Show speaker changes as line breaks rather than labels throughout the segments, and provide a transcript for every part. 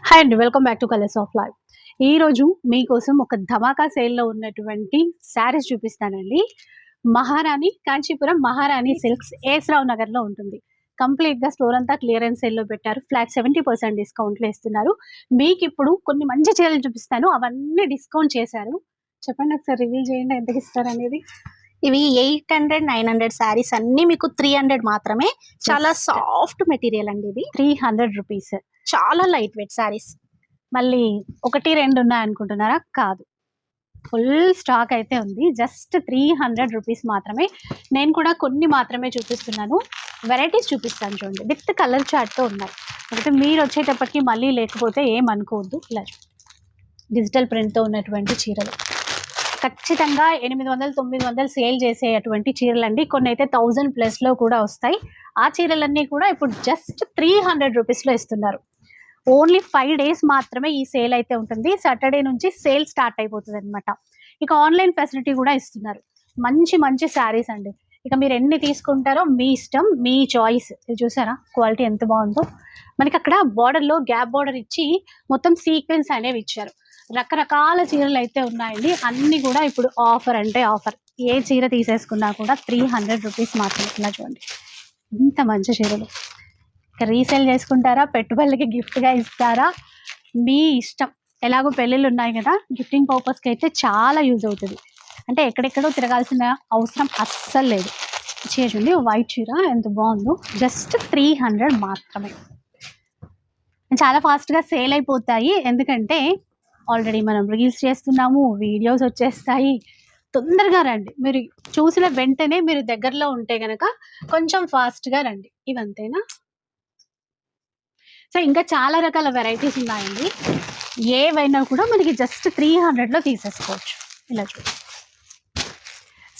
Hi అండి, welcome back to colours of life. ఈరోజు మీకోసం ఒక ధమాకా సేల్లో ఉన్నటువంటి శారీస్ చూపిస్తానండి. మహారాణి కాంచీపురం మహారాణి సిల్క్స్ ఏస్రావ్ నగర్లో ఉంటుంది. కంప్లీట్గా స్టోర్ అంతా క్లియరెన్స్ సేల్లో పెట్టారు. ఫ్లాట్ 70% డిస్కౌంట్లో ఇస్తున్నారు. మీకు ఇప్పుడు కొన్ని మంచి చీరలు చూపిస్తాను, అవన్నీ డిస్కౌంట్ చేశారు. చెప్పండి, ఒకసారి రివీల్ చేయండి ఎంతకి ఇస్తారు అనేది.
ఇవి 800, 900 శారీస్ అన్ని మీకు 300 మాత్రమే. చాలా సాఫ్ట్ మెటీరియల్ అండి. ఇది
300 రూపీస్.
చాలా లైట్ వెయిట్ శారీస్.
మళ్ళీ 1, 2 ఉన్నాయి అనుకుంటున్నారా? కాదు, ఫుల్ స్టాక్ అయితే ఉంది. జస్ట్ 300 రూపీస్ మాత్రమే. నేను కూడా కొన్ని మాత్రమే చూపిస్తున్నాను, వెరైటీస్ చూపిస్తాను చూడండి. విత్ కలర్ చార్ట్తో ఉన్నాయి. అయితే మీరు వచ్చేటప్పటికి మళ్ళీ లేకపోతే ఏమనుకోవద్దు. ఇలా డిజిటల్ ప్రింట్తో ఉన్నటువంటి చీరలు ఖచ్చితంగా 800, 900 సేల్ చేసేటువంటి చీరలు అండి. కొన్ని అయితే 1000+ కూడా వస్తాయి. ఆ చీరలన్నీ కూడా ఇప్పుడు జస్ట్ 300 రూపీస్లో ఇస్తున్నారు. ఓన్లీ 5 days మాత్రమే ఈ సేల్ అయితే ఉంటుంది. సాటర్డే నుంచి సేల్ స్టార్ట్ అయిపోతుంది అనమాట. ఇక ఆన్లైన్ ఫెసిలిటీ కూడా ఇస్తున్నారు. మంచి మంచి శారీస్ అండి. ఇక మీరు ఎన్ని తీసుకుంటారో మీ ఇష్టం, మీ చాయిస్. ఇది చూసారా క్వాలిటీ ఎంత బాగుందో. మనకి అక్కడ బార్డర్లో గ్యాప్ బార్డర్ ఇచ్చి మొత్తం సీక్వెన్స్ అనేవి ఇచ్చారు. రకరకాల చీరలు అయితే ఉన్నాయండి. అన్నీ కూడా ఇప్పుడు ఆఫర్ అంటే ఆఫర్. ఏ చీర తీసేసుకున్నా కూడా 300 రూపీస్ మాత్రమే. ఇలా చూడండి, ఇంత మంచి చీరలు. ఇక రీసేల్ చేసుకుంటారా, పెట్టుబడులకి గిఫ్ట్గా ఇస్తారా, మీ ఇష్టం. ఎలాగో పెళ్ళిళ్ళు ఉన్నాయి కదా, గిఫ్టింగ్ పర్పస్కి అయితే చాలా యూజ్ అవుతుంది. అంటే ఎక్కడెక్కడో తిరగాల్సిన అవసరం అస్సలు లేదు. చీర చూడండి, వైట్ చీర ఎంత బాగుందో. జస్ట్ 300 మాత్రమే. చాలా ఫాస్ట్గా సేల్ అయిపోతాయి, ఎందుకంటే ఆల్రెడీ మనం రీల్స్ చేస్తున్నాము, వీడియోస్ వచ్చేస్తాయి. తొందరగా రండి. మీరు చూసిన వెంటనే మీరు దగ్గరలో ఉంటే కనుక కొంచెం ఫాస్ట్గా రండి. ఇవంతేనా? సో ఇంకా చాలా రకాల వెరైటీస్ ఉన్నాయండి. ఏవైనా కూడా మనకి జస్ట్ 300లో తీసేసుకోవచ్చు. ఇలా చూడండి.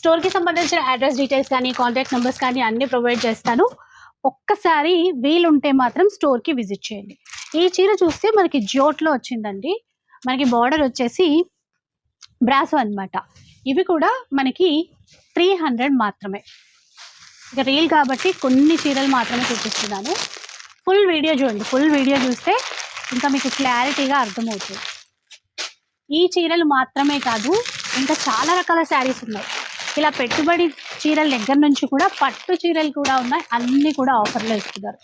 స్టోర్కి సంబంధించిన అడ్రస్ డీటెయిల్స్ కానీ, కాంటాక్ట్ నెంబర్స్ కానీ అన్నీ ప్రొవైడ్ చేస్తాను. ఒక్కసారి వీలుంటే మాత్రం స్టోర్కి విజిట్ చేయండి. ఈ చీర చూస్తే మనకి జోట్లో వచ్చిందండి. మనకి బార్డర్ వచ్చేసి బ్రాసో అనమాట. ఇవి కూడా మనకి 300 మాత్రమే. ఇక రీల్ కాబట్టి కొన్ని చీరలు మాత్రమే చూపిస్తున్నాను. ఫుల్ వీడియో చూడండి. ఫుల్ వీడియో చూస్తే ఇంకా మీకు క్లారిటీగా అర్థమవుతుంది. ఈ చీరలు మాత్రమే కాదు, ఇంకా చాలా రకాల శారీస్ ఉన్నాయి. ఇలా పెట్టుబడి చీరల దగ్గర నుంచి కూడా పట్టు చీరలు కూడా ఉన్నాయి. అన్నీ కూడా ఆఫర్లో ఇస్తున్నారు.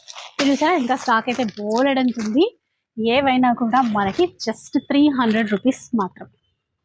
చూసారా, ఇంకా స్టాక్ అయితే బోలెడంత ఉంది. ఏవైనా కూడా మనకి జస్ట్ 300 రూపీస్ మాత్రం.